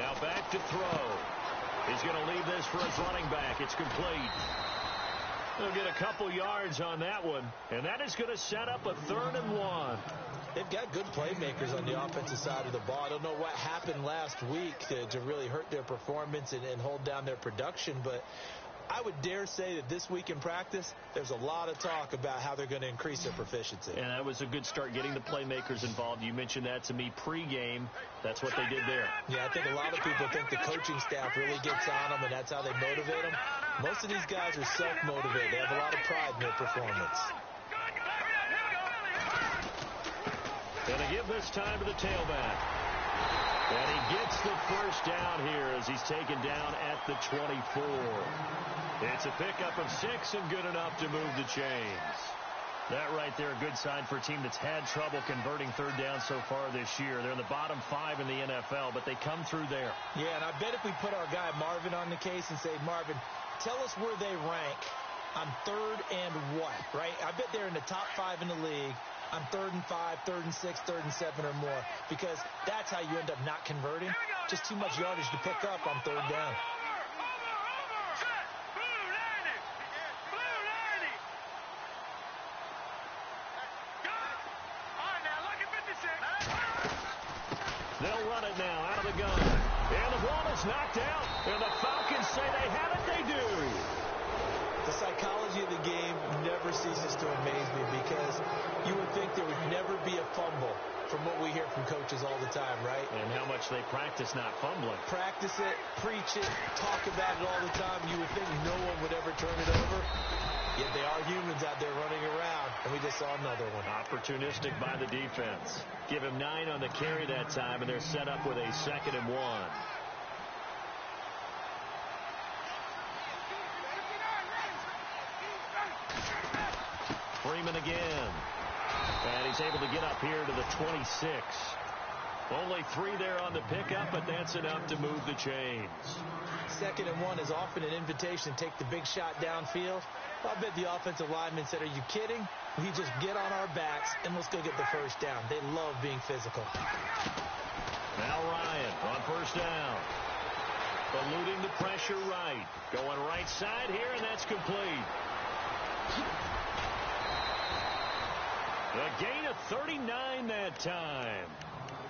Now back to throw. He's going to leave this for his running back. It's complete. They'll get a couple yards on that one, and that is going to set up a 3rd and 1. They've got good playmakers on the offensive side of the ball. I don't know what happened last week to really hurt their performance and hold down their production, but I would dare say that this week in practice, there's a lot of talk about how they're going to increase their proficiency. And that was a good start getting the playmakers involved. You mentioned that to me pregame. That's what they did there. Yeah, I think a lot of people think the coaching staff really gets on them, and that's how they motivate them. Most of these guys are self-motivated. They have a lot of pride in their performance. Going to give this time to the tailback. And he gets the first down here as he's taken down at the 24. It's a pickup of 6 and good enough to move the chains. That right there, a good sign for a team that's had trouble converting 3rd down so far this year. They're in the bottom 5 in the NFL, but they come through there. Yeah, and I bet if we put our guy Marvin on the case and say, Marvin, tell us where they rank on 3rd and what, right? I bet they're in the top 5 in the league on 3rd and 5, 3rd and 6, 3rd and 7 or more, because that's how you end up not converting. Just too much yardage to pick up on 3rd down. They'll run it now out of the gun. And the ball is knocked out. And the Falcons say they have it. They do. The psychology of the game never ceases to amaze me, because you would think there would never be a fumble from what we hear from coaches all the time, right? And how much they practice not fumbling. Practice it, preach it, talk about it all the time. You would think no one would ever turn it over. Yet they are humans out there running around, and we just saw another one. Opportunistic by the defense. Give him 9 on the carry that time, and they're set up with a 2nd and 1. Freeman again. And he's able to get up here to the 26. Only 3 there on the pickup, but that's enough to move the chains. 2nd and 1 is often an invitation to take the big shot downfield. I bet the offensive lineman said, are you kidding? We just get on our backs and let's go get the first down. They love being physical. Now Ryan on 1st down. Eluding the pressure right. Going right side here, and that's complete. A gain of 39 that time.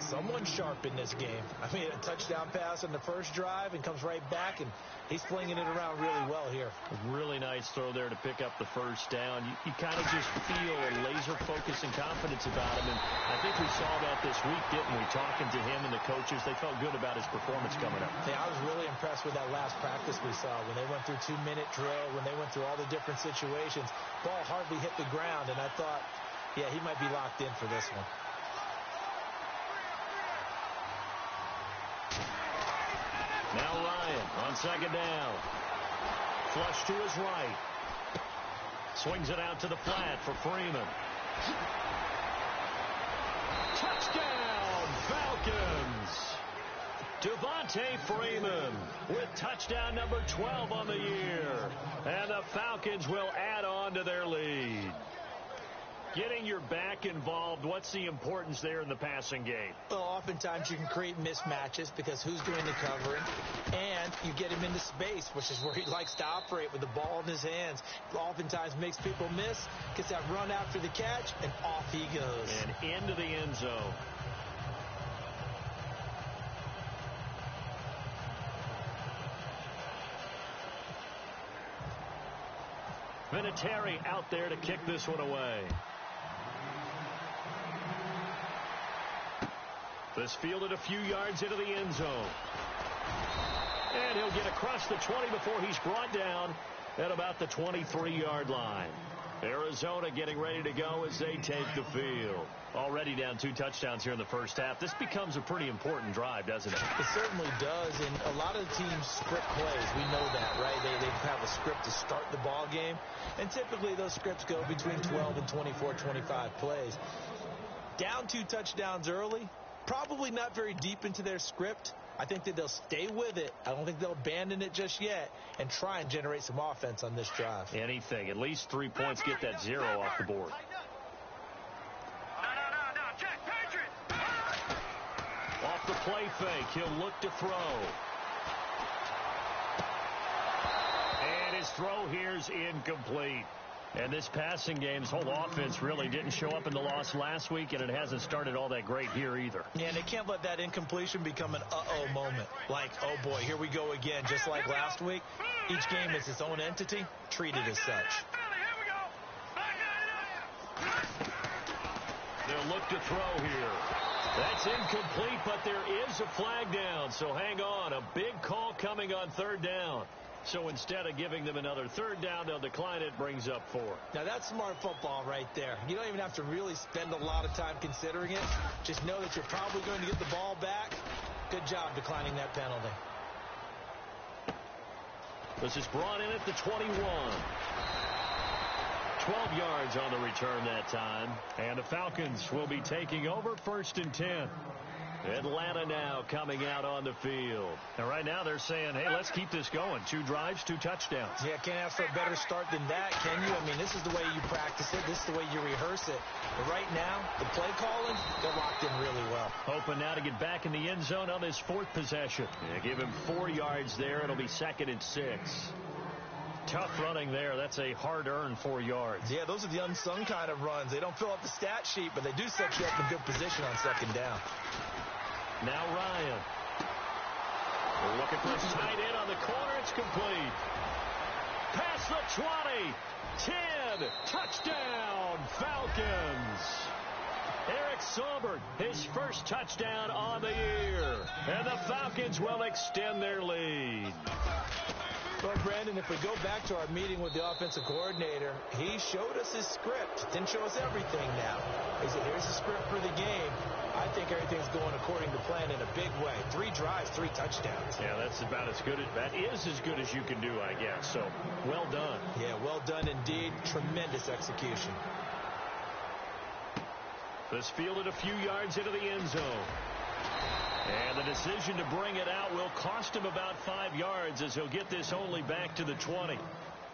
Someone sharp in this game. I mean, a touchdown pass on the first drive and comes right back, and he's flinging it around really well here. Really nice throw there to pick up the first down. You kind of just feel a laser focus and confidence about him, and I think we saw that this week, didn't we? Talking to him and the coaches, they felt good about his performance coming up. Yeah, I was really impressed with that last practice we saw when they went through 2-minute drill, when they went through all the different situations. Ball hardly hit the ground, and I thought, yeah, he might be locked in for this one. Now Ryan on 2nd down. Flush to his right. Swings it out to the flat for Freeman. Touchdown, Falcons! Devontae Freeman with touchdown number 12 on the year. And the Falcons will add on to their lead. Getting your back involved, what's the importance there in the passing game? Well, oftentimes you can create mismatches because who's doing the covering, and you get him into space, which is where he likes to operate with the ball in his hands. Oftentimes makes people miss, gets that run after the catch, and off he goes. And into the end zone. Vinatieri out there to kick this one away. This fielded a few yards into the end zone. And he'll get across the 20 before he's brought down at about the 23-yard line. Arizona getting ready to go as they take the field. Already down 2 touchdowns here in the first half. This becomes a pretty important drive, doesn't it? It certainly does, and a lot of the teams script plays. We know that, right? They have a script to start the ball game, and typically those scripts go between 12 and 24, 25 plays. Down 2 touchdowns early, probably not very deep into their script. I think that they'll stay with it. I don't think they'll abandon it just yet and try and generate some offense on this drive. Anything. At least 3 points, get that 0 off the board. Off the play fake. He'll look to throw. And his throw here's incomplete. And this passing game's whole offense really didn't show up in the loss last week, and it hasn't started all that great here either. Yeah, they can't let that incompletion become an uh-oh moment. Like, oh, boy, here we go again. Just like last week, each game is its own entity, treated as such. They'll look to throw here. That's incomplete, but there is a flag down, so hang on. A big call coming on third down. So instead of giving them another third down, they'll decline it, brings up 4. Now, that's smart football right there. You don't even have to really spend a lot of time considering it. Just know that you're probably going to get the ball back. Good job declining that penalty. This is brought in at the 21. 12 yards on the return that time. And the Falcons will be taking over 1st and 10. Atlanta now coming out on the field. And right now they're saying, hey, let's keep this going. 2 drives, 2 touchdowns. Yeah, can't ask for a better start than that, can you? I mean, this is the way you practice it. This is the way you rehearse it. But right now, the play calling, they're locked in really well. Hoping now to get back in the end zone on this 4th possession. Yeah, give him 4 yards there. It'll be 2nd and 6. Tough running there. That's a hard-earned 4 yards. Yeah, those are the unsung kind of runs. They don't fill up the stat sheet, but they do set you up in good position on 2nd down. Now Ryan. We're looking for a tight end on the corner. It's complete. Past the 20. 10. Touchdown, Falcons. Eric Saubert, his first touchdown on the year. And the Falcons will extend their lead. Well, Brandon, if we go back to our meeting with the offensive coordinator, he showed us his script. Didn't show us everything now. He said, here's the script for the game. I think everything's going according to plan in a big way. 3 drives, 3 touchdowns. Yeah, that's about as good as that is as good as you can do, I guess. So, well done. Yeah, well done indeed. Tremendous execution. This fielded a few yards into the end zone. And the decision to bring it out will cost him about 5 yards as he'll get this only back to the 20.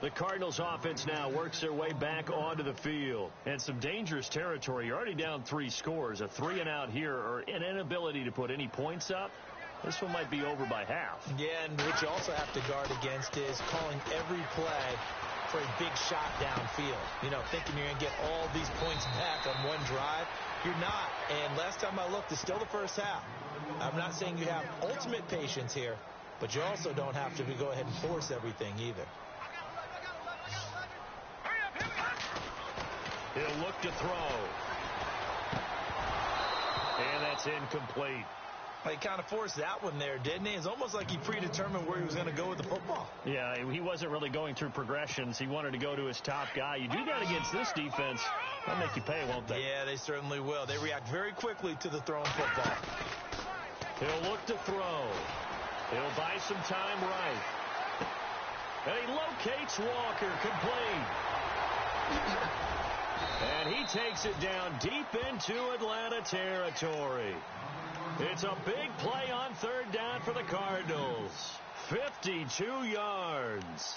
The Cardinals offense now works their way back onto the field. And some dangerous territory. You're already down 3 scores. A 3-and-out here or an inability to put any points up. This one might be over by half. Yeah, and what you also have to guard against is calling every play for a big shot downfield. You know, thinking you're going to get all these points back on one drive. You're not. And last time I looked, it's still the first half. I'm not saying you have ultimate patience here, but you also don't have to go ahead and force everything either. He'll look to throw. And that's incomplete. Well, he kind of forced that one there, didn't he? It's almost like he predetermined where he was going to go with the football. Yeah, he wasn't really going through progressions. He wanted to go to his top guy. You do that against this defense, they'll make you pay, won't they? Yeah, they certainly will. They react very quickly to the thrown football. He'll look to throw. He'll buy some time right. And he locates Walker, complete. And he takes it down deep into Atlanta territory. It's a big play on 3rd down for the Cardinals. 52 yards.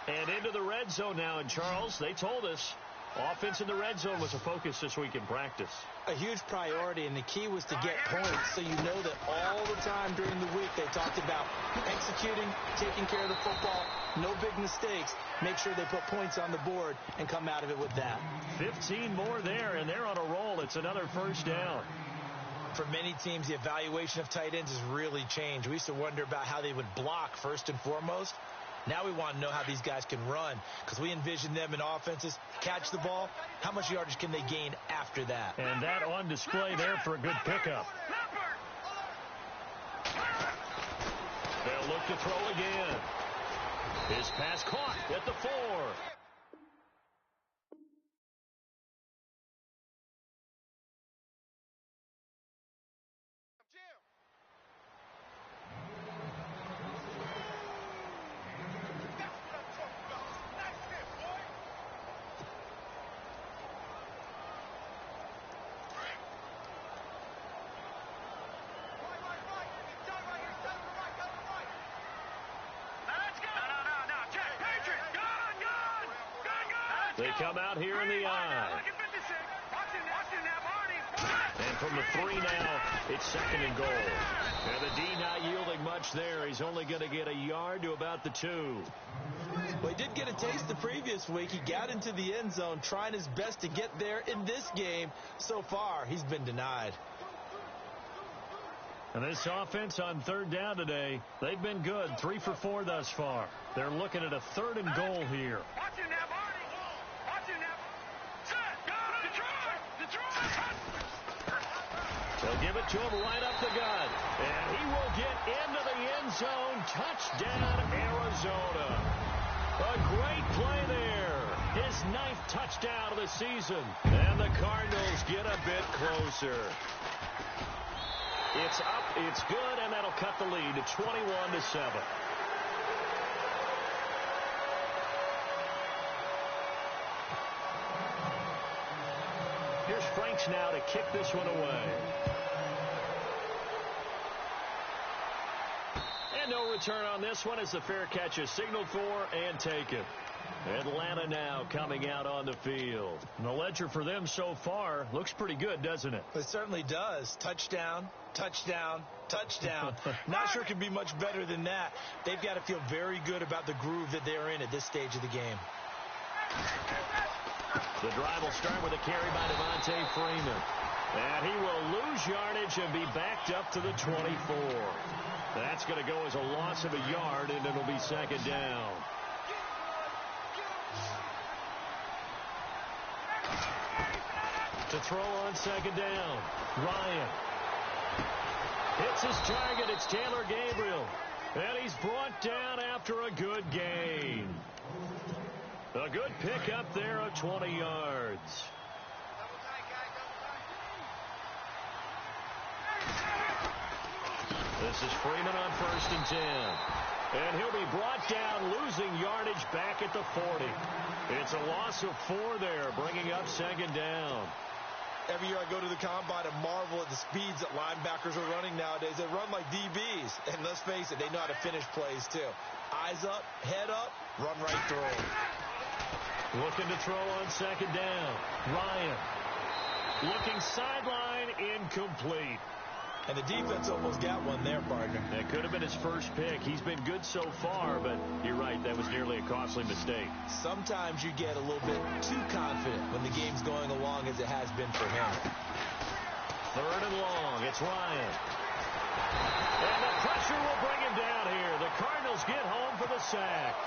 And into the red zone now. And Charles, they told us offense in the red zone was a focus this week in practice. A huge priority, and the key was to get points. So you know that all the time during the week they talked about executing, taking care of the football, no big mistakes. Make sure they put points on the board and come out of it with that. 15 more there, and they're on a roll. It's another 1st down. For many teams, the evaluation of tight ends has really changed. We used to wonder about how they would block first and foremost. Now we want to know how these guys can run because we envision them in offenses, catch the ball, how much yardage can they gain after that? And that on display there for a good pickup. They'll look to throw again. His pass caught at the 4. They come out here in the I. And from the 3 now. It's 2nd and goal. And the D not yielding much there. He's only going to get a yard to about the 2. Well, he did get a taste the previous week. He got into the end zone trying his best to get there in this game. So far, he's been denied. And this offense on 3rd down today, they've been good. 3 for 4 thus far. They're looking at a 3rd and goal here. Watch it now, Barney. Watch it now. Set. Go. Detroit. They'll give it to him right up the gut. And he will get into the end zone. Touchdown, Arizona. A great play there. His 9th touchdown of the season. And the Cardinals get a bit closer. It's up, it's good, and that'll cut the lead to 21-7. Here's Franks now to kick this one away. And no return on this one as the fair catch is signaled for and taken. Atlanta now coming out on the field. And the ledger for them so far looks pretty good, doesn't it? It certainly does. Touchdown, touchdown, touchdown. Not sure it could be much better than that. They've got to feel very good about the groove that they're in at this stage of the game. The drive will start with a carry by Devontae Freeman. And he will lose yardage and be backed up to the 24. That's going to go as a loss of a yard, and it'll be 2nd down. To throw on 2nd down, Ryan hits his target. It's Taylor Gabriel, and he's brought down after a good gain. A good pickup there of 20 yards. This is Freeman on 1st and 10. And he'll be brought down, losing yardage back at the 40. It's a loss of 4 there, bringing up 2nd down. Every year I go to the combine and marvel at the speeds that linebackers are running nowadays. They run like DBs. And let's face it, they know how to finish plays too. Eyes up, head up, run right through them. Looking to throw on 2nd down. Ryan looking sideline, incomplete. And the defense almost got one there, partner. That could have been his first pick. He's been good so far, but you're right, that was nearly a costly mistake. Sometimes you get a little bit too confident when the game's going along as it has been for him. 3rd and long. It's Ryan. And the pressure will bring him down here. The Cardinals get home for the sack.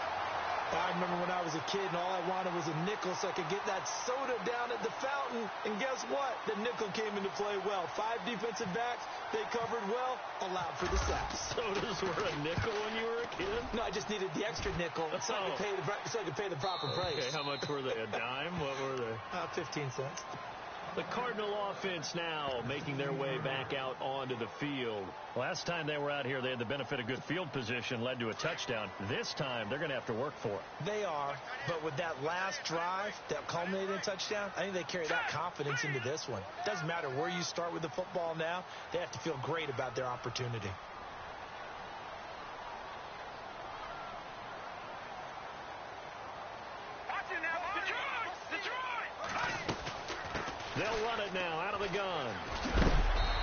I remember when I was a kid and all I wanted was a nickel so I could get that soda down at the fountain. And guess what? The nickel came into play well. 5 defensive backs, they covered well, allowed for the sacks. Sodas were a nickel when you were a kid? No, I just needed the extra nickel so I could pay the proper price. Okay, how much were they? A dime? What were they? 15 cents. The Cardinal offense now making their way back out onto the field. Last time they were out here, they had the benefit of good field position, led to a touchdown. This time, they're going to have to work for it. They are, but with that last drive that culminated in a touchdown, I think they carry that confidence into this one. Doesn't matter where you start with the football now, they have to feel great about their opportunity. They'll run it now out of the gun.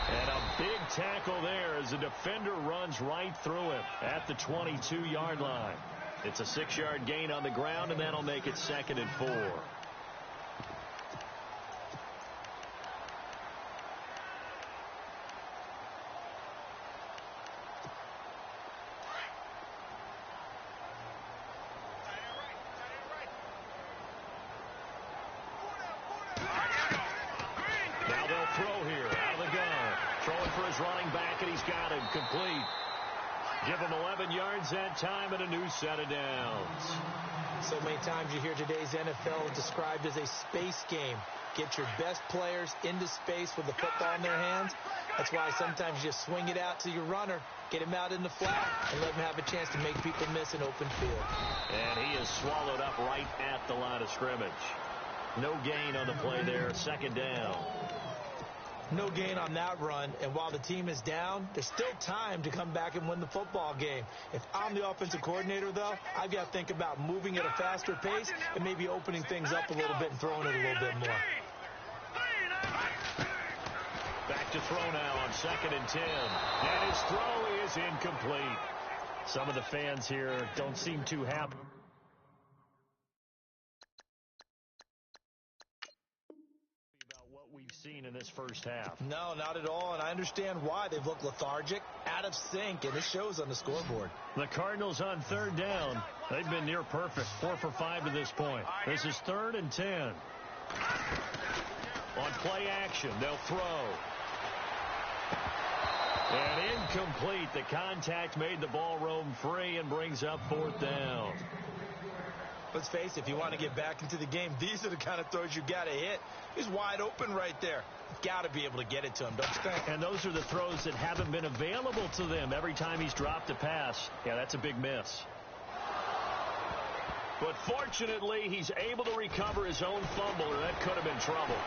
And a big tackle there as the defender runs right through him at the 22-yard line. It's a 6-yard gain on the ground, and that'll make it 2nd and 4. Now they'll throw here out of the gun. Throwing for his running back, and he's got him complete. Give him 11 yards that time and a new set of downs. So many times you hear today's NFL described as a space game. Get your best players into space with the football in their hands. That's why sometimes you just swing it out to your runner, get him out in the flat, and let him have a chance to make people miss an open field. And he is swallowed up right at the line of scrimmage. No gain on the play there, 2nd down. No gain on that run, and while the team is down, there's still time to come back and win the football game. If I'm the offensive coordinator, though, I've got to think about moving at a faster pace and maybe opening things up a little bit and throwing it a little bit more. Back to throw now on 2nd and 10. And his throw is incomplete. Some of the fans here don't seem too happy about what we've seen in this first half. No, not at all, and I understand why. They've looked lethargic, out of sync, and it shows on the scoreboard. The Cardinals on 3rd down. They've been near perfect, 4 for 5 to this point. This is 3rd and 10. On play action, they'll throw. And incomplete. The contact made the ball roam free and brings up 4th down. Let's face it, if you want to get back into the game, these are the kind of throws you got to hit. He's wide open right there. You've got to be able to get it to him, don't you think? And those are the throws that haven't been available to them every time he's dropped a pass. Yeah, that's a big miss. But fortunately, he's able to recover his own fumble, or that could have been trouble.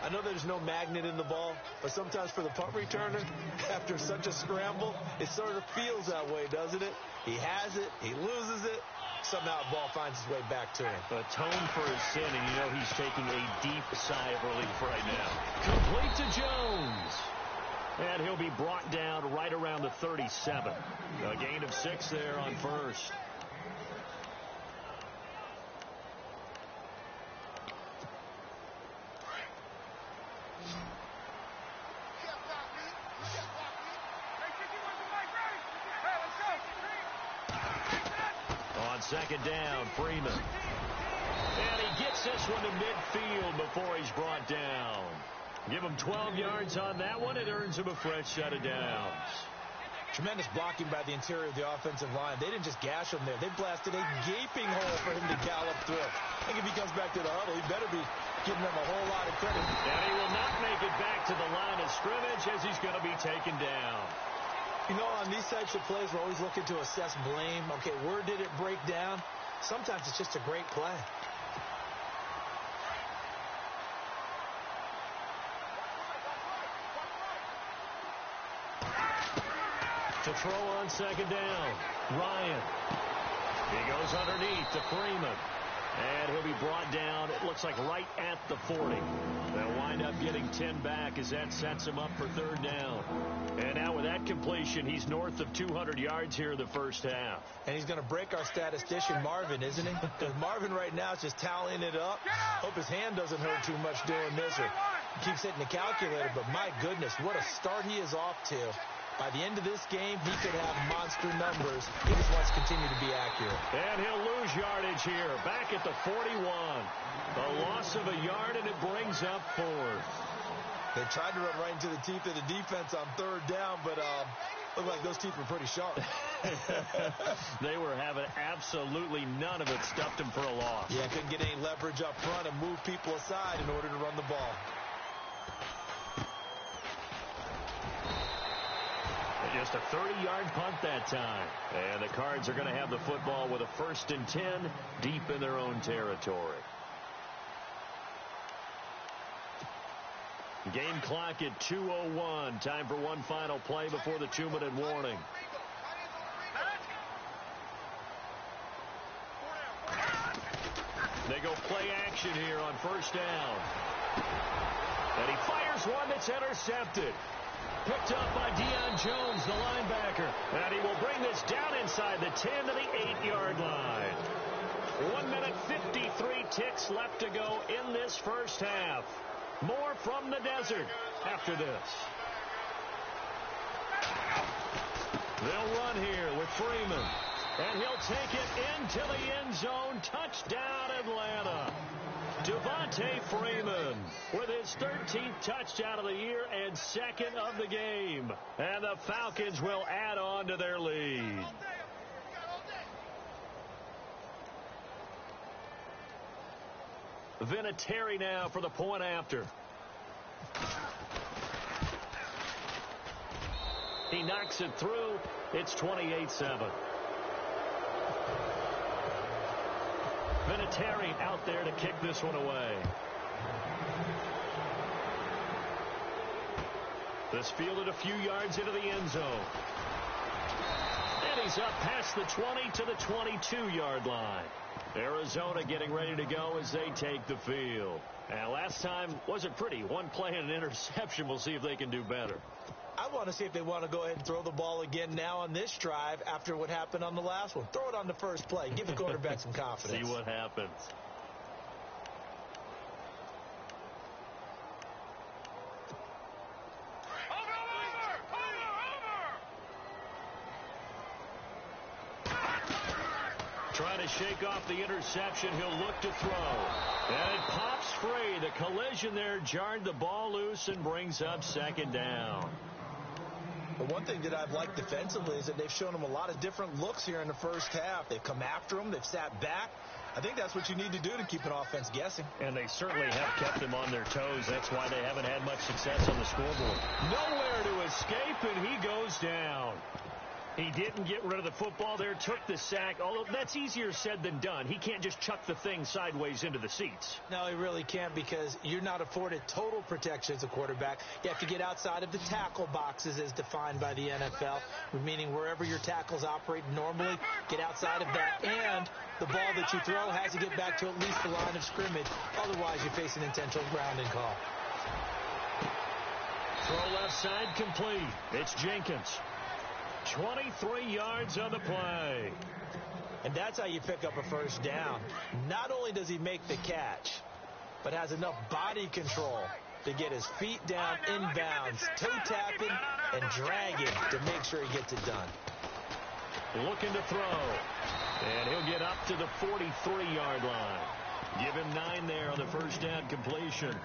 I know there's no magnet in the ball, but sometimes for the punt returner, after such a scramble, it sort of feels that way, doesn't it? He has it, he loses it, somehow the ball finds its way back to him. Atone for his sin, and you know he's taking a deep sigh of relief right now. Complete to Jones. And he'll be brought down right around the 37. A gain of 6 there on 1st. On 2nd down, Freeman. And he gets this one to midfield before he's brought down. Give him 12 yards on that one. It earns him a fresh set of downs. Tremendous blocking by the interior of the offensive line. They didn't just gash him there. They blasted a gaping hole for him to gallop through. I think if he comes back to the huddle, he better be giving them a whole lot of credit. And he will not make it back to the line of scrimmage as he's going to be taken down. You know, on these types of plays, we're always looking to assess blame. Okay, where did it break down? Sometimes it's just a great play. To throw on 2nd down, Ryan. He goes underneath to Freeman. And he'll be brought down, it looks like right at the 40. They'll wind up getting 10 back as that sets him up for 3rd down. And now with that completion, he's north of 200 yards here in the first half. And he's going to break our statistician, Marvin, isn't he? Because Marvin right now is just tallying it up. Hope his hand doesn't hurt too much doing this. Or he keeps hitting the calculator, but my goodness, what a start he is off to. By the end of this game, he could have monster numbers. He just wants to continue to be accurate. And he'll lose yardage here, back at the 41. A loss of a yard, and it brings up 4th. They tried to run right into the teeth of the defense on 3rd down, but looked like those teeth were pretty sharp. They were having absolutely none of it, stuffed him for a loss. Yeah, couldn't get any leverage up front and move people aside in order to run the ball. Just a 30-yard punt that time. And the Cards are going to have the football with a 1st and 10 deep in their own territory. Game clock at 2:01. Time for one final play before the 2-minute warning. They go play action here on 1st down. And he fires one that's intercepted. Picked up by Deion Jones, the linebacker. And he will bring this down inside the 10 to the 8-yard line. 1 minute 53 ticks left to go in this first half. More from the desert after this. They'll run here with Freeman. And he'll take it into the end zone. Touchdown, Atlanta. Devontae Freeman with his 13th touchdown of the year and 2nd of the game. And the Falcons will add on to their lead. Vinatieri now for the point after. He knocks it through. It's 28-7. Vinatieri out there to kick this one away. This fielded a few yards into the end zone. And he's up past the 20 to the 22-yard line. Arizona getting ready to go as they take the field. And last time wasn't pretty. One play and an interception. We'll see if they can do better. I want to see if they want to go ahead and throw the ball again now on this drive after what happened on the last one. Throw it on the first play. Give the quarterback some confidence. See what happens. Trying to shake off the interception. He'll look to throw. And it pops free. The collision there jarred the ball loose and brings up second down. But one thing that I've liked defensively is that they've shown him a lot of different looks here in the first half. They've come after him. They've sat back. I think that's what you need to do to keep an offense guessing. And they certainly have kept them on their toes. That's why they haven't had much success on the scoreboard. Nowhere to escape, and he goes down. He didn't get rid of the football there, took the sack, although that's easier said than done. He can't just chuck the thing sideways into the seats. No, he really can't, because you're not afforded total protection as a quarterback. You have to get outside of the tackle boxes as defined by the NFL, meaning wherever your tackles operate normally, get outside of that, and the ball that you throw has to get back to at least the line of scrimmage. Otherwise, you face an intentional grounding call. Throw left side complete. It's Jenkins. 23 yards on the play. And that's how you pick up a first down. Not only does he make the catch, but has enough body control to get his feet down inbounds, toe tapping and dragging to make sure he gets it done. Looking to throw. And he'll get up to the 43-yard line. Give him 9 there on the first down completion.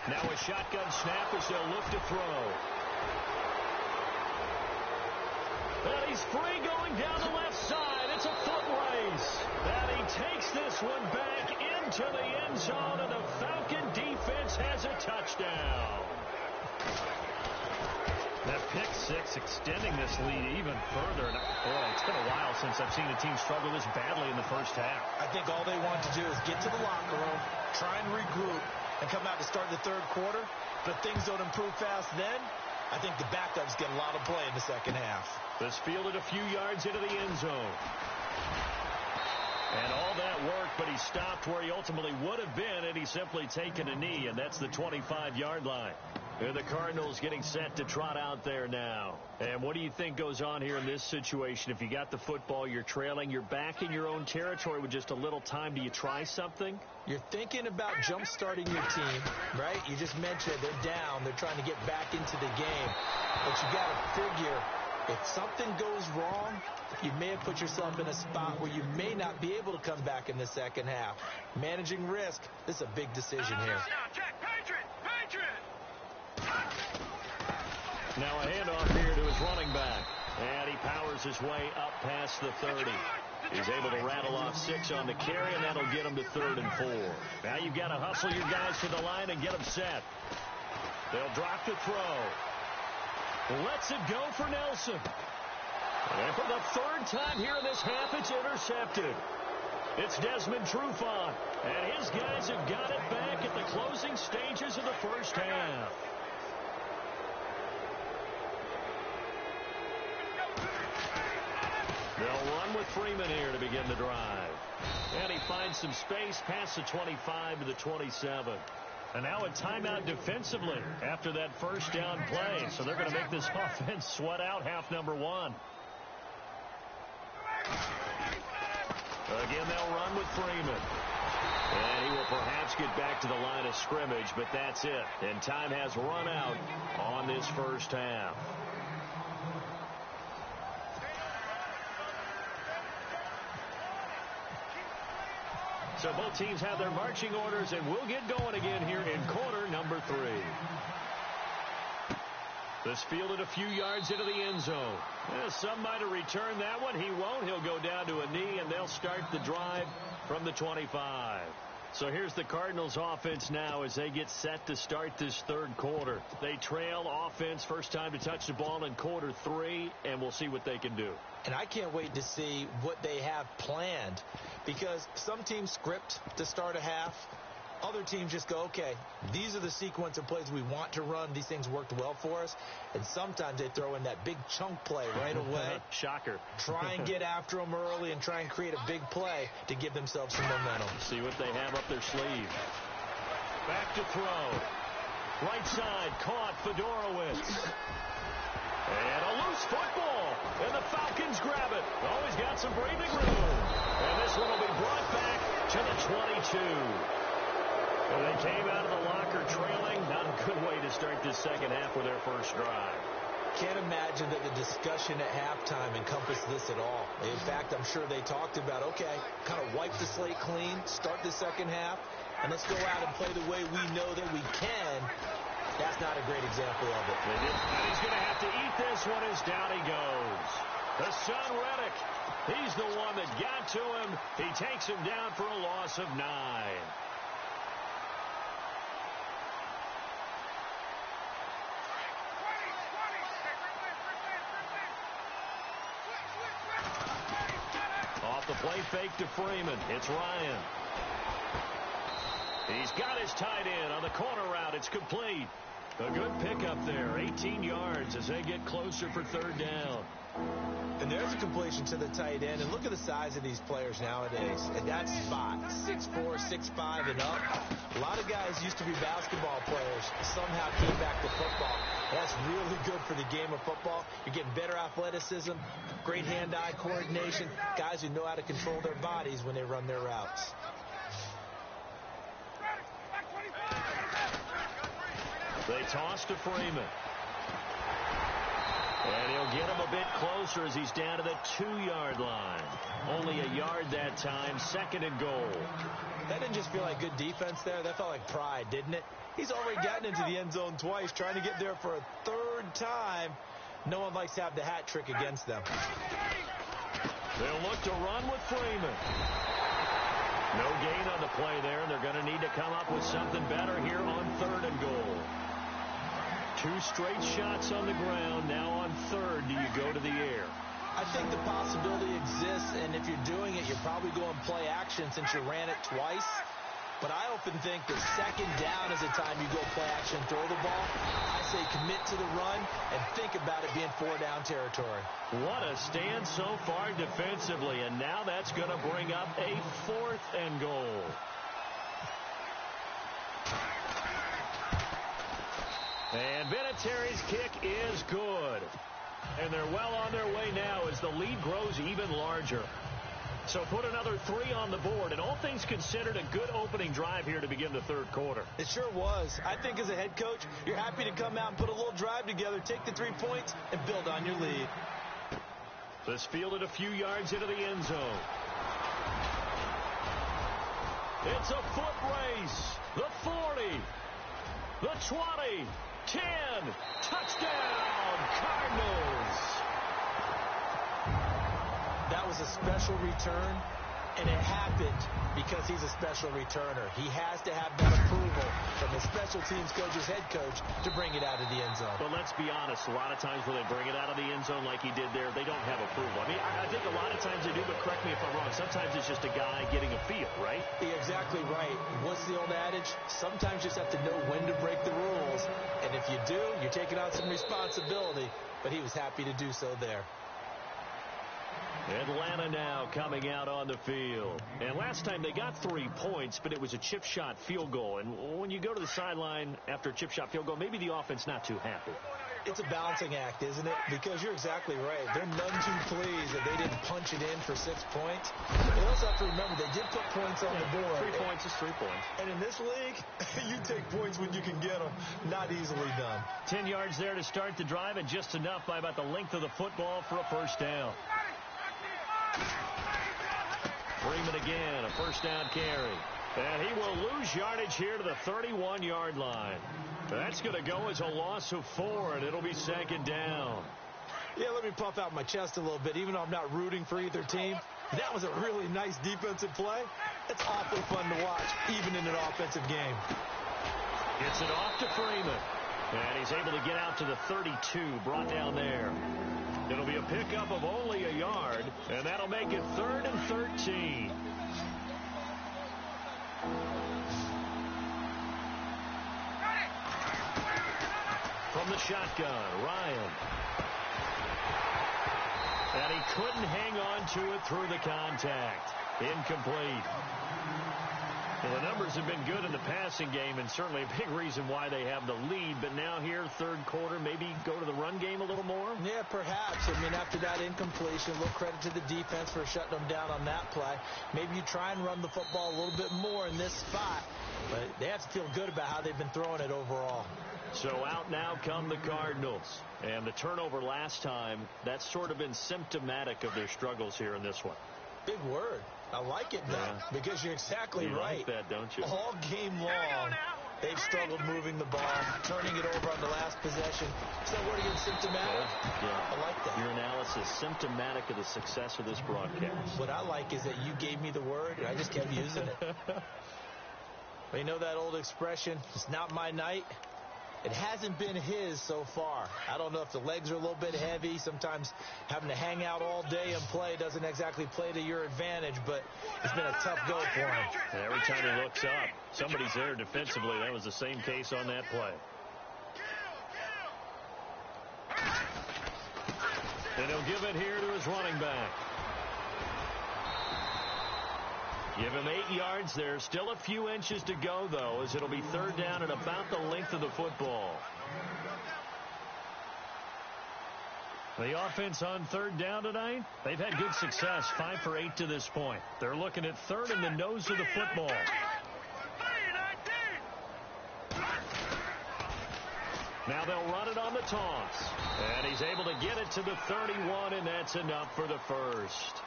Now a shotgun snap as they'll look to throw. And he's free going down the left side. It's a foot race. And he takes this one back into the end zone, and the Falcon defense has a touchdown. That pick six extending this lead even further. And boy, it's been a while since I've seen a team struggle this badly in the first half. I think all they want to do is get to the locker room, try and regroup, and come out to start the third quarter. But things don't improve fast then. I think the backups get a lot of play in the second half. This fielded a few yards into the end zone. And all that work, but he stopped where he ultimately would have been, and he's simply taken a knee, and that's the 25-yard line. And the Cardinals getting set to trot out there now. And what do you think goes on here in this situation? If you got the football, you're trailing, you're back in your own territory with just a little time. Do you try something? You're thinking about jump-starting your team, right? You just mentioned they're down. They're trying to get back into the game. But you got to figure, if something goes wrong, you may have put yourself in a spot where you may not be able to come back in the second half. Managing risk, this is a big decision here. Now a handoff here to his running back. And he powers his way up past the 30. He's able to rattle off 6 on the carry, and that'll get him to 3rd and 4. Now you've got to hustle your guys to the line and get them set. They'll drop to throw. Lets it go for Nelson. And for the 3rd time here in this half, it's intercepted. It's Desmond Trufant, and his guys have got it back at the closing stages of the first half. They'll run with Freeman here to begin the drive. And he finds some space past the 25 to the 27. And now a timeout defensively after that first down play. So they're going to make this offense sweat out half number 1. Again, they'll run with Freeman. And he will perhaps get back to the line of scrimmage, but that's it. And time has run out on this first half. So both teams have their marching orders, and we'll get going again here in quarter number 3. This fielded a few yards into the end zone. Some might have returned that one. He won't. He'll go down to a knee, and they'll start the drive from the 25. So here's the Cardinals offense now as they get set to start this third quarter. They trail offense, first time to touch the ball in quarter 3, and we'll see what they can do. And I can't wait to see what they have planned, because some teams script to start a half, Other teams just go, okay, these are the sequence of plays we want to run. These things worked well for us. And sometimes they throw in that big chunk play right away. Shocker. Try and get after them early and try and create a big play to give themselves some momentum. See what they have up their sleeve. Back to throw. Right side, caught Fedorowicz. And a loose football. And the Falcons grab it. Oh, he's got some breathing room. And this one will be brought back to the 22. And they came out of the locker trailing. Not a good way to start this second half with their first drive. Can't imagine that the discussion at halftime encompassed this at all. In fact, I'm sure they talked about, okay, kind of wipe the slate clean, start the second half, and let's go out and play the way we know that we can. That's not a great example of it. And he's going to have to eat this one as down he goes. Hassan Reddick, he's the one that got to him. He takes him down for a loss of 9. Off the play fake to Freeman. It's Ryan. He's got his tight end on the corner route. It's complete. A good pickup there. 18 yards as they get closer for third down. And there's a completion to the tight end. And look at the size of these players nowadays. At that spot, 6'4", 6'5", and up. A lot of guys used to be basketball players, somehow came back to football. That's really good for the game of football. You're getting better athleticism, great hand-eye coordination, guys who know how to control their bodies when they run their routes. They toss to Freeman. And he'll get him a bit closer as he's down to the 2-yard line. Only a yard that time, second and goal. That didn't just feel like good defense there. That felt like pride, didn't it? He's already gotten into the end zone twice, trying to get there for a third time. No one likes to have the hat trick against them. They'll look to run with Freeman. No gain on the play there, and they're going to need to come up with something better here on third and goal. 2 straight shots on the ground. Now on third, do you go to the air? I think the possibility exists, and if you're doing it, you're probably going play action since you ran it twice. But I often think that second down is the time you go play action, throw the ball. I say commit to the run and think about it being 4-down territory. What a stand so far defensively, and now that's going to bring up a 4th and goal. And Vinatieri's kick is good. And they're well on their way now as the lead grows even larger. So put another 3 on the board, and all things considered, a good opening drive here to begin the third quarter. It sure was. I think as a head coach, you're happy to come out and put a little drive together, take the 3 points, and build on your lead. This fielded a few yards into the end zone. It's a foot race. The 40. The 20. 10. Touchdown, Cardinals. That was a special return, and it happened because he's a special returner. He has to have that approval from the special teams coach's head coach to bring it out of the end zone. But let's be honest, a lot of times when they bring it out of the end zone like he did there, they don't have approval. I mean, I think a lot of times they do, but correct me if I'm wrong. Sometimes it's just a guy getting a feel, right? You're exactly right. What's the old adage? Sometimes you just have to know when to break the rules, and if you do, you're taking on some responsibility, but he was happy to do so there. Atlanta now coming out on the field. And last time they got 3 points, but it was a chip shot field goal. And when you go to the sideline after a chip shot field goal, maybe the offense not too happy. It's a balancing act, isn't it? Because you're exactly right. They're none too pleased that they didn't punch it in for 6 points. They also have to remember they did put points on the board. 3 points is 3 points. And in this league, you take points when you can get them. Not easily done. 10 yards there to start the drive, and just enough by about the length of the football for a first down. Freeman again, a first down carry. And he will lose yardage here to the 31-yard line. That's going to go as a loss of 4, and it'll be second down. Yeah, let me puff out my chest a little bit, even though I'm not rooting for either team. That was a really nice defensive play. It's awfully fun to watch, even in an offensive game. Gets it off to Freeman. And he's able to get out to the 32, brought down there. It'll be a pickup of only a yard, and that'll make it 3rd and 13. From the shotgun, Ryan. And he couldn't hang on to it through the contact. Incomplete. Well, the numbers have been good in the passing game, and certainly a big reason why they have the lead. But now here, third quarter, maybe go to the run game a little more? Yeah, perhaps. I mean, after that incompletion, a little credit to the defense for shutting them down on that play. Maybe you try and run the football a little bit more in this spot. But they have to feel good about how they've been throwing it overall. So out now come the Cardinals. And the turnover last time, that's sort of been symptomatic of their struggles here in this one. Big word. I like it, though, because you're exactly right. You like that, don't you? All game long, they've struggled moving the ball, turning it over on the last possession. So what again, symptomatic? Yeah. I like that. Your analysis, symptomatic of the success of this broadcast. What I like is that you gave me the word, and I just kept using it. You know that old expression, it's not my night? It hasn't been his so far. I don't know if the legs are a little bit heavy. Sometimes having to hang out all day and play doesn't exactly play to your advantage, but it's been a tough go for him. And every time he looks up, somebody's there defensively. That was the same case on that play. And he'll give it here to his running back. Give him 8 yards there. Still a few inches to go, though, as it'll be third down and about the length of the football. The offense on third down tonight, they've had good success, 5 for 8 to this point. They're looking at third in the nose of the football. Now they'll run it on the toss. And he's able to get it to the 31, and that's enough for the first.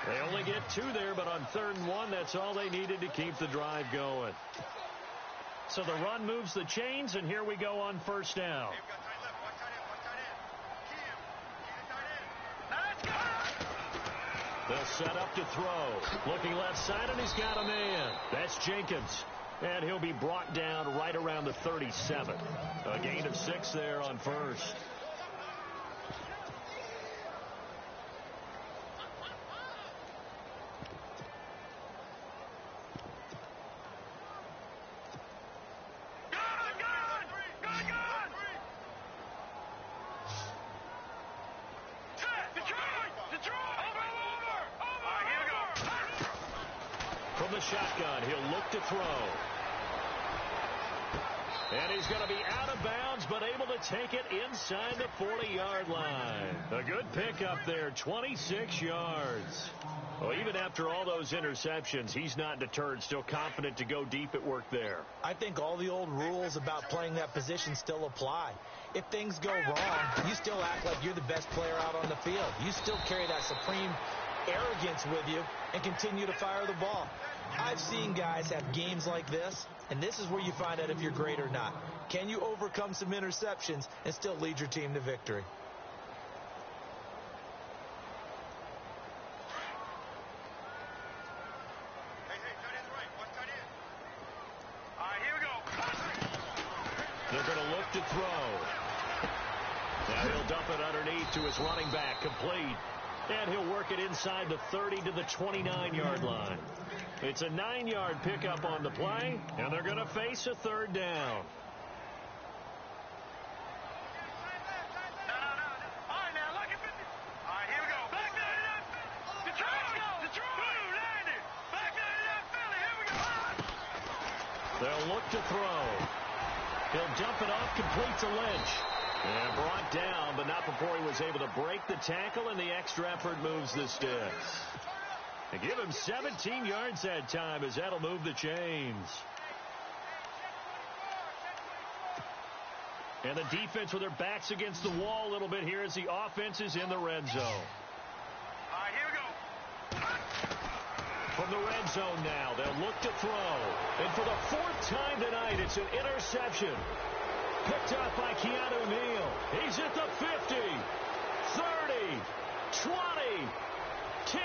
They only get 2 there, but on 3rd and 1, that's all they needed to keep the drive going. So the run moves the chains, and here we go on first down. They'll set up to throw. Looking left side, and he's got a man. That's Jenkins. And he'll be brought down right around the 37. A gain of 6 there on first. From the shotgun, he'll look to throw. And he's going to be out of bounds, but able to take it inside the 40-yard line. A good pickup there, 26 yards. Well, even after all those interceptions, he's not deterred, still confident to go deep at work there. I think all the old rules about playing that position still apply. If things go wrong, you still act like you're the best player out on the field. You still carry that supreme arrogance with you and continue to fire the ball. I've seen guys have games like this, and this is where you find out if you're great or not. Can you overcome some interceptions and still lead your team to victory? They're going to look to throw. Now he'll dump it underneath to his running back, complete. And he'll work it inside the 30 to the 29-yard line. It's a 9-yard pickup on the play, and they're going to face a third down. They'll look to throw. He'll dump it off, complete to Lynch. And brought down, but not before he was able to break the tackle, and the extra effort moves the sticks. They give him 17 yards that time, as that'll move the chains. And the defense with their backs against the wall a little bit here as the offense is in the red zone. All right, here we go. From the red zone now, they'll look to throw. And for the 4th time tonight, it's an interception. Picked up by Keanu Neal. He's at the 50, 30, 20, 10.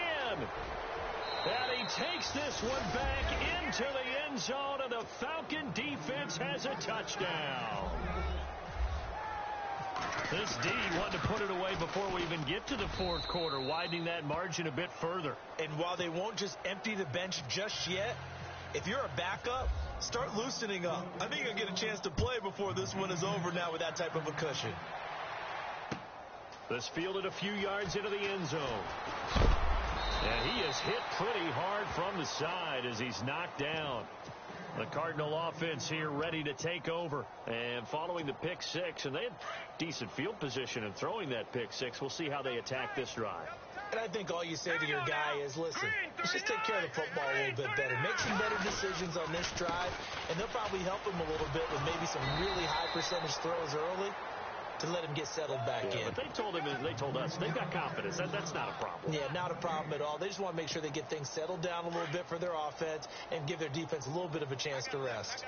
And he takes this one back into the end zone, and the Falcon defense has a touchdown. This D wanted to put it away before we even get to the 4th quarter, widening that margin a bit further. And while they won't just empty the bench just yet, if you're a backup, Start loosening up. I think I'll get a chance to play before this one is over now with that type of a cushion. This fielded a few yards into the end zone. And he is hit pretty hard from the side as he's knocked down. The Cardinal offense here ready to take over. And following the pick six, and they had decent field position in throwing that pick six. We'll see how they attack this drive. And I think all you say to your guy is, listen, let's just take care of the football a little bit better. Make some better decisions on this drive, and they'll probably help him a little bit with maybe some really high percentage throws early to let him get settled back in. But they told him, and they told us, they've got confidence. That's not a problem. Yeah, not a problem at all. They just want to make sure they get things settled down a little bit for their offense and give their defense a little bit of a chance to rest.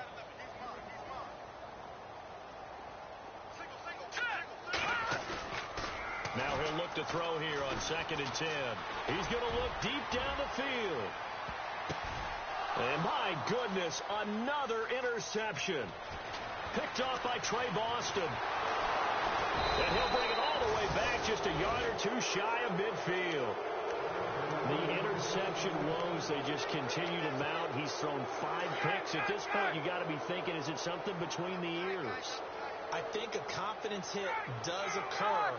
Now he'll look to throw here on 2nd and 10. He's going to look deep down the field. And my goodness, another interception. Picked off by Trey Boston. And he'll bring it all the way back just a yard or two shy of midfield. The interception woes, they just continue to mount. He's thrown 5 picks. At this point, you got to be thinking, is it something between the ears? I think a confidence hit does occur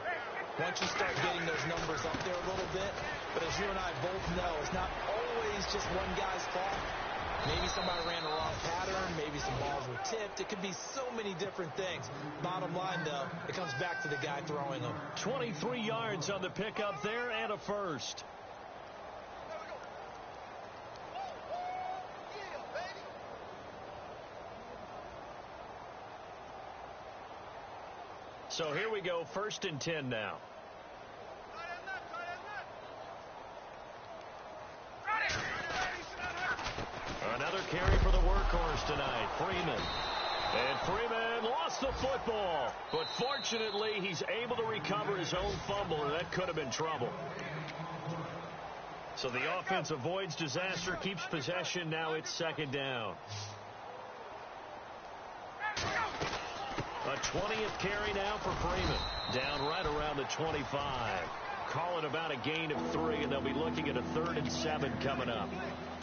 once you start getting those numbers up there a little bit. But as you and I both know, it's not always just one guy's fault. Maybe somebody ran the wrong pattern. Maybe some balls were tipped. It could be so many different things. Bottom line, though, it comes back to the guy throwing them. 23 yards on the pickup there and a first. So here we go, 1st and 10 now. Another carry for the workhorse tonight, Freeman. And Freeman lost the football. But fortunately, he's able to recover his own fumble, or that could have been trouble. So the offense avoids disaster, keeps possession. Now it's 2nd down. A 20th carry now for Freeman. Down right around the 25. Call it about a gain of 3, and they'll be looking at a 3rd and 7 coming up.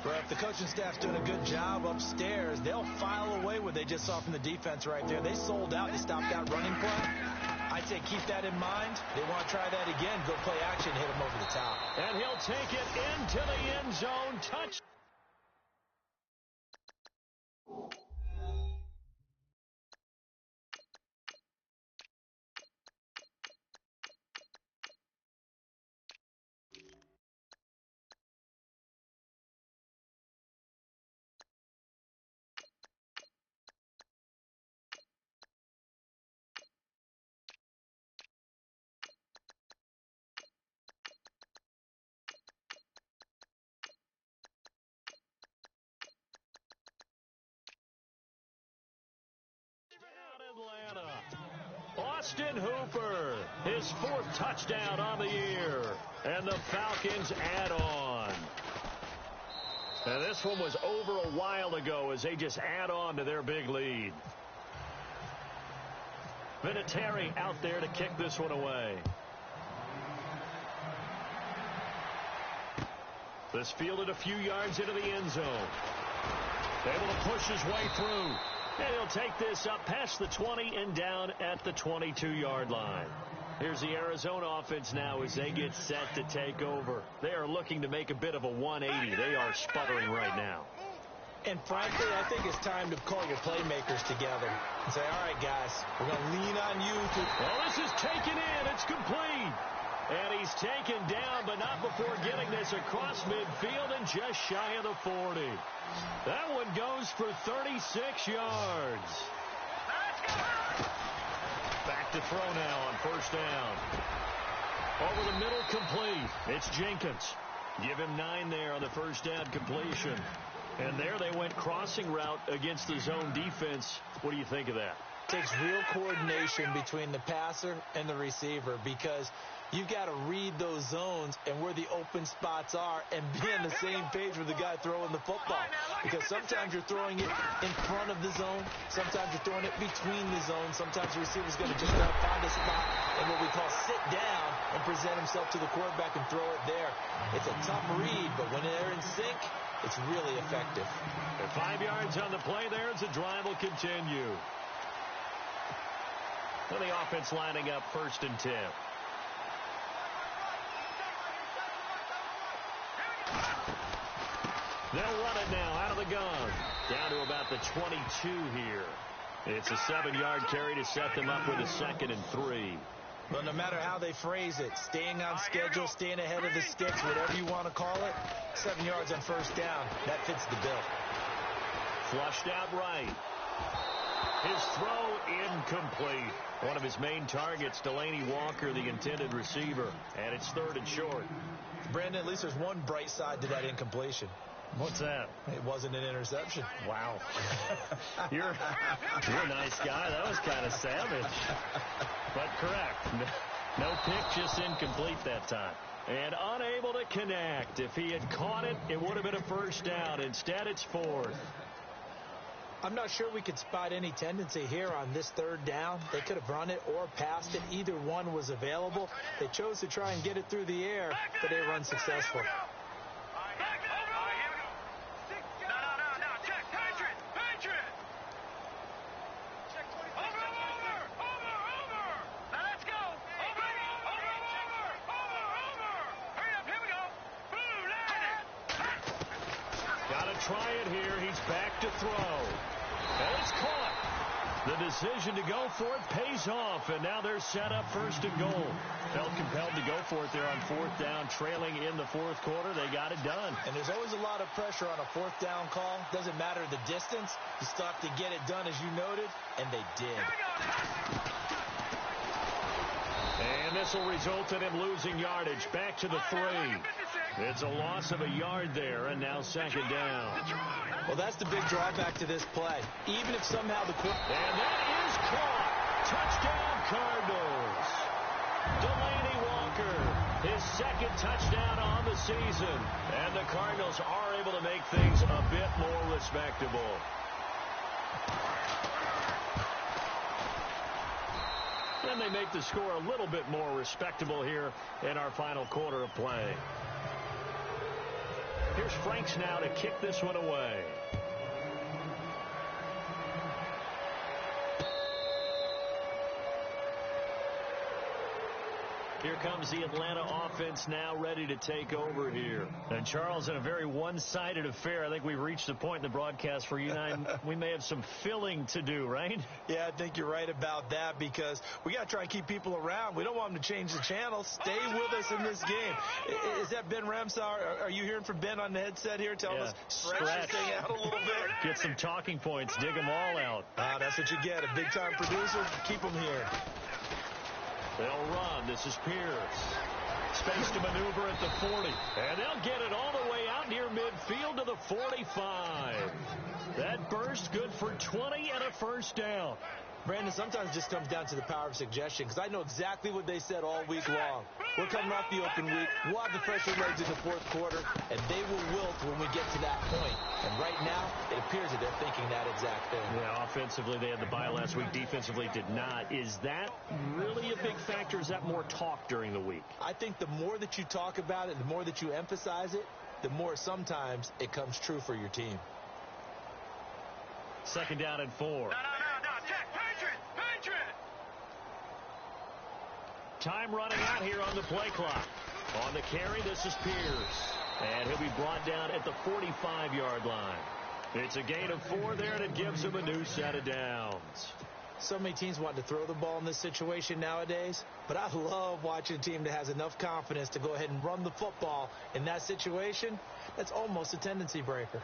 Well, if the coaching staff's doing a good job upstairs, they'll file away what they just saw from the defense right there. They sold out to stop that running play. I'd say keep that in mind. They want to try that again. Go play action, hit him over the top. And he'll take it into the end zone. Touch. Atlanta. Austin Hooper, his 4th touchdown on the year. And the Falcons add on. And this one was over a while ago as they just add on to their big lead. Vinatieri out there to kick this one away. This fielded a few yards into the end zone. Able to push his way through. And he'll take this up past the 20 and down at the 22-yard line. Here's the Arizona offense now as they get set to take over. They are looking to make a bit of a 180. They are sputtering right now. And frankly, I think it's time to call your playmakers together and say, all right, guys, we're going to lean on you. Well, this is taken in. It's complete. And he's taken down, but not before getting this across midfield and just shy of the 40. That one goes for 36 yards. Back to throw now on 1st down. Over the middle, complete. It's Jenkins. Give him 9 there on the 1st down completion. And there they went crossing route against the zone defense. What do you think of that? It takes real coordination between the passer and the receiver because you've got to read those zones and where the open spots are and be on the same page with the guy throwing the football. Because sometimes you're throwing it in front of the zone. Sometimes you're throwing it between the zones. Sometimes the receiver's going to just find a spot and what we call sit down and present himself to the quarterback and throw it there. It's a tough read, but when they're in sync, It's really effective. And 5 yards on the play there as the drive will continue. And the offense lining up 1st and 10. They'll run it now out of the gun. Down to about the 22 here. It's a 7-yard carry to set them up with a 2nd and 3. Well, no matter how they phrase it, staying on schedule, staying ahead of the sticks, whatever you want to call it, 7 yards on 1st down, that fits the bill. Flushed out right. His throw incomplete. One of his main targets, Delaney Walker, the intended receiver. And it's 3rd and short. Brandon, at least there's one bright side to that incompletion. What's that? It wasn't an interception. Wow. You're a nice guy. That was kind of savage. But correct. No pick, just incomplete that time. And unable to connect. If he had caught it, it would have been a 1st down. Instead, it's 4th. I'm not sure we could spot any tendency here on this 3rd down. They could have run it or passed it. Either one was available. They chose to try and get it through the air, but they were unsuccessful. Try it here. He's back to throw. And it's caught. The decision to go for it pays off. And now they're set up 1st and goal. Felt compelled to go for it there on 4th down, trailing in the 4th quarter. They got it done. And there's always a lot of pressure on a 4th down call. Doesn't matter the distance. You still have to get it done, as you noted, and they did. And this will result in him losing yardage. Back to the 3. It's a loss of a yard there, and now 2nd down. Well, that's the big drawback to this play. Even if somehow the... And that is caught. Touchdown, Cardinals. Delaney Walker, his 2nd touchdown on the season. And the Cardinals are able to make things a bit more respectable. And they make the score a little bit more respectable here in our final quarter of play. Here's Franks now to kick this one away. Here comes the Atlanta offense now ready to take over here. And Charles, in a very one-sided affair, I think we've reached the point in the broadcast where you and I, we may have some filling to do, right? Yeah, I think you're right about that because we got to try and keep people around. We don't want them to change the channel. Stay with us in this game. Is that Ben Ramsar? Are you hearing from Ben on the headset here telling us stretch this thing out a little bit? Get some talking points. Dig them all out. That's what you get. A big-time producer. Keep them here. They'll run. This is Pierce. Space to maneuver at the 40. And they'll get it all the way out near midfield to the 45. That burst good for 20 and a 1st down. Brandon, sometimes it just comes down to the power of suggestion because I know exactly what they said all week long. We're coming off the open week. We'll have the fresher legs in the 4th quarter, and they will wilt when we get to that point. And right now, it appears that they're thinking that exact thing. Yeah, offensively, they had the bye last week. Defensively, did not. Is that really a big factor? Is that more talk during the week? I think the more that you talk about it, the more that you emphasize it, the more sometimes it comes true for your team. 2nd down and 4. Time running out here on the play clock. On the carry, this is Pierce. And he'll be brought down at the 45-yard line. It's a gain of 4 there, and it gives him a new set of downs. So many teams want to throw the ball in this situation nowadays, but I love watching a team that has enough confidence to go ahead and run the football in that situation. That's almost a tendency breaker.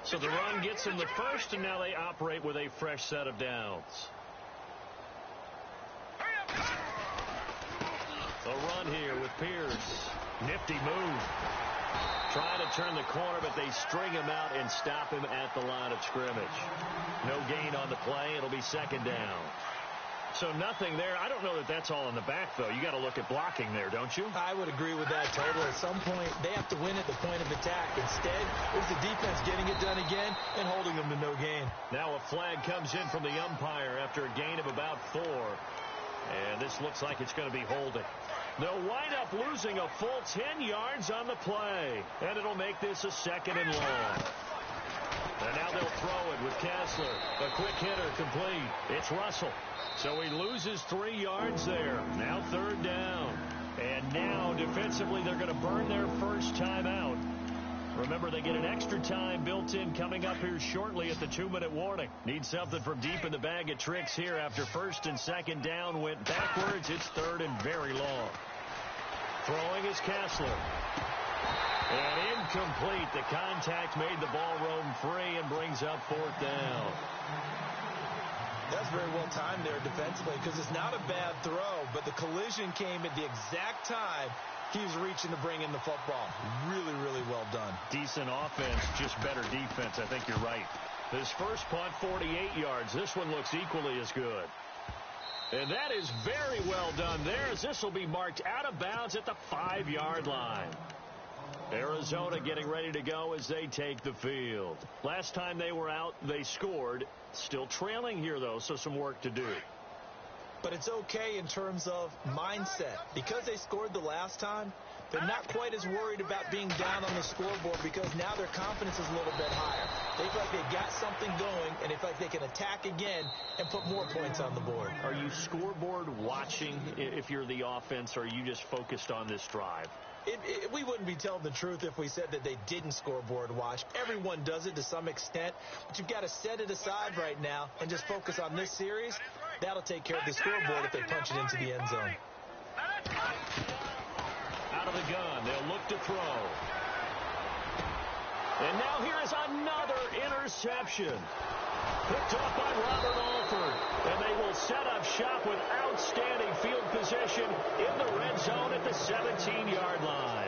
So the run gets them the 1st, and now they operate with a fresh set of downs. A run here with Pierce. Nifty move. Trying to turn the corner, but they string him out and stop him at the line of scrimmage. No gain on the play. It'll be 2nd down. So nothing there. I don't know that that's all in the back, though. You got to look at blocking there, don't you? I would agree with that totally. At some point, they have to win at the point of attack. Instead, it was the defense getting it done again and holding them to no gain. Now a flag comes in from the umpire after a gain of about 4. And this looks like it's going to be holding. They'll wind up losing a full 10 yards on the play. And it'll make this a 2nd and long. And now they'll throw it with Kessler. A quick hitter complete. It's Russell. So he loses 3 yards there. Now 3rd down. And now defensively they're going to burn their first timeout. Remember, they get an extra time built in coming up here shortly at the 2-minute warning. Need something from deep in the bag of tricks here after 1st and 2nd down went backwards. It's 3rd and very long. Throwing is Kessler. And incomplete. The contact made the ball roam free and brings up 4th down. That's very well timed there defensively because it's not a bad throw, but the collision came at the exact time he was reaching to bring in the football. Really, really well done. Decent offense, just better defense. I think you're right. His first punt, 48 yards. This one looks equally as good. And that is very well done there, as this will be marked out of bounds at the 5-yard line. Arizona getting ready to go as they take the field. Last time they were out, they scored. Still trailing here, though, so some work to do. But it's okay in terms of mindset. Because they scored the last time, they're not quite as worried about being down on the scoreboard because now their confidence is a little bit higher. They feel like they got something going, and they feel like they can attack again and put more points on the board. Are you scoreboard watching if you're the offense, or are you just focused on this drive? We wouldn't be telling the truth if we said that they didn't scoreboard watch. Everyone does it to some extent, but you've got to set it aside right now and just focus on this series. That'll take care of the scoreboard if they punch it into the end zone. Out of the gun, they'll look to throw. And now here is another interception. Picked off by Robert Alford. And they will set up shop with outstanding field position in the red zone at the 17-yard line.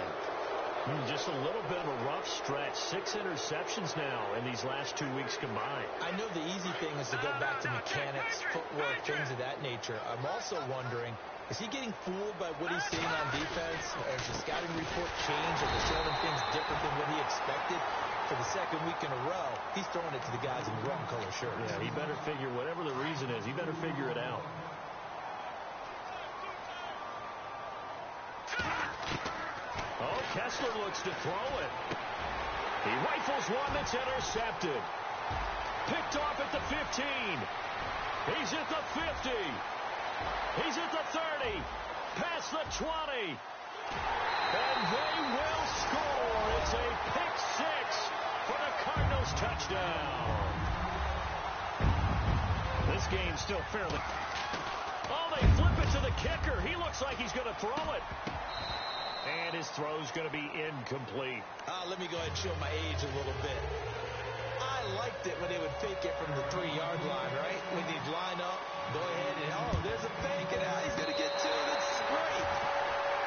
Just a little bit of a rough stretch. 6 interceptions now in these last 2 weeks combined. I know the easy thing is to go back to mechanics, footwork, things of that nature. I'm also wondering, is he getting fooled by what he's seeing on defense? Or has the scouting report changed? Are they showing things different than what he expected? For the 2nd week in a row, he's throwing it to the guys in the wrong color shirts. Yeah, he better figure, whatever the reason is, he better figure it out. Oh, Kessler looks to throw it. He rifles one that's intercepted. Picked off at the 15. He's at the 50. He's at the 30. Past the 20. And they will score. It's a pick 6 for the Cardinals touchdown. This game's still fairly... Oh, they flip it to the kicker. He looks like he's going to throw it. And his throw's going to be incomplete. Let me go ahead and show my age a little bit. I liked it when they would fake it from the 3-yard line, right? When they'd line up, go ahead and, oh, there's a fake, and he's going to get 2. That's great.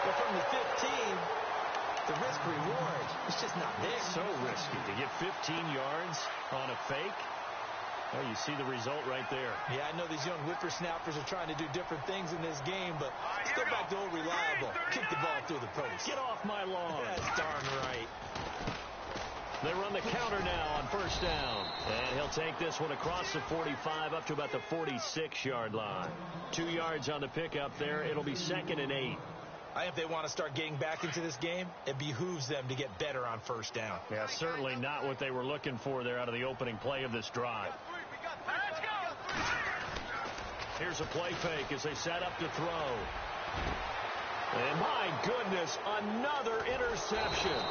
But from the 15, the risk-reward, it's just not there. So risky to get 15 yards on a fake. Well, you see the result right there. Yeah, I know these young whippersnappers are trying to do different things in this game, but let's go back to old reliable. Kick the ball through the post. Get off my lawn. That's darn right. They run the counter now on 1st down. And he'll take this one across the 45 up to about the 46-yard line. 2 yards on the pickup there. It'll be 2nd and 8. If they want to start getting back into this game, it behooves them to get better on 1st down. Yeah, certainly not what they were looking for there out of the opening play of this drive. Here's a play fake as they set up to throw. And my goodness, another interception.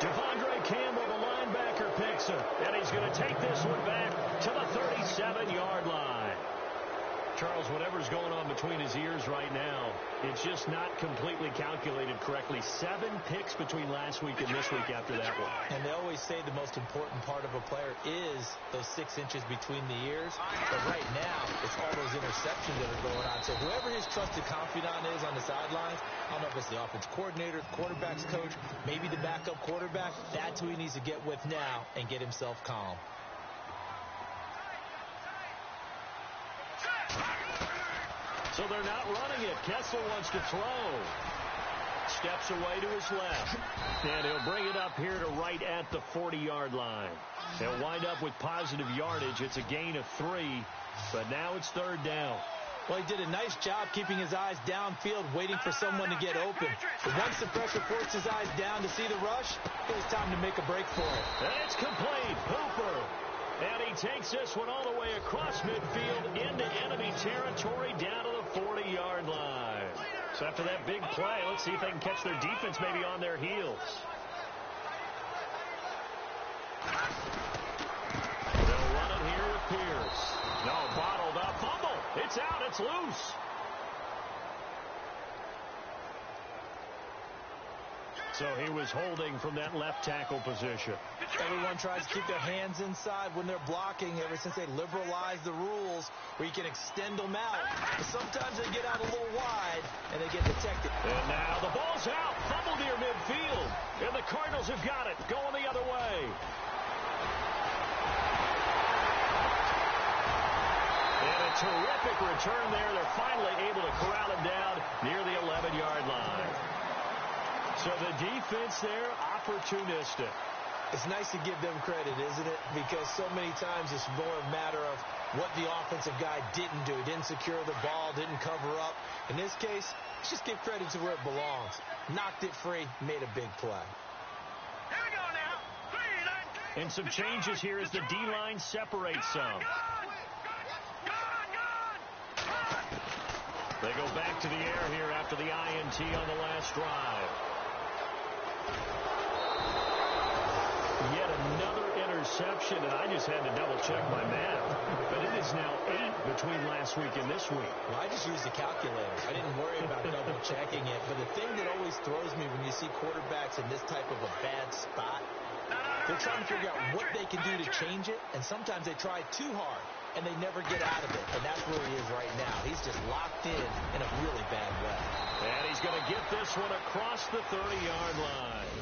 Devondre Campbell, the linebacker, picks him. And he's going to take this one back to the 37-yard line. Charles, whatever's going on between his ears right now, it's just not completely calculated correctly. 7 picks between last week and this week after that one. And they always say the most important part of a player is those 6 inches between the ears. But right now, it's all those interceptions that are going on. So whoever his trusted confidant is on the sidelines, I don't know if it's the offense coordinator, the quarterback's coach, maybe the backup quarterback, that's who he needs to get with now and get himself calm. So they're not running it. Kessler wants to throw. Steps away to his left. And he'll bring it up here to right at the 40-yard line. They'll wind up with positive yardage. It's a gain of 3, but now it's 3rd down. Well, he did a nice job keeping his eyes downfield, waiting for someone to get open. But once the pressure forced his eyes down to see the rush, it was time to make a break for it. And it's complete. Hooper. And he takes this one all the way across midfield into enemy territory down to the 40-yard line. So after that big play, let's see if they can catch their defense maybe on their heels. They'll run it here with Pierce. No, bottled up. Fumble. It's out. It's loose. So he was holding from that left tackle position. Everyone tries to keep their hands inside when they're blocking ever since they liberalized the rules where you can extend them out. But sometimes they get out a little wide and they get detected. And now the ball's out. Fumble near midfield. And the Cardinals have got it. Going the other way. And a terrific return there. They're finally able to corral him down near the 11-yard line. So the defense there, opportunistic. It's nice to give them credit, isn't it? Because so many times it's more a matter of what the offensive guy didn't do. He didn't secure the ball, didn't cover up. In this case, let's just give credit to where it belongs. Knocked it free, made a big play. Here we go now. And some changes here as the D-line separates some. They go back to the air here after the INT on the last drive. Yet another interception, and I just had to double-check my math. But it is now 8 between last week and this week. Well, I just used the calculator. I didn't worry about double-checking it. But the thing that always throws me when you see quarterbacks in this type of a bad spot, they're trying to figure out what they can do to change it, and sometimes they try too hard, and they never get out of it. And that's where he is right now. He's just locked in a really bad way. And he's going to get this one across the 30-yard line.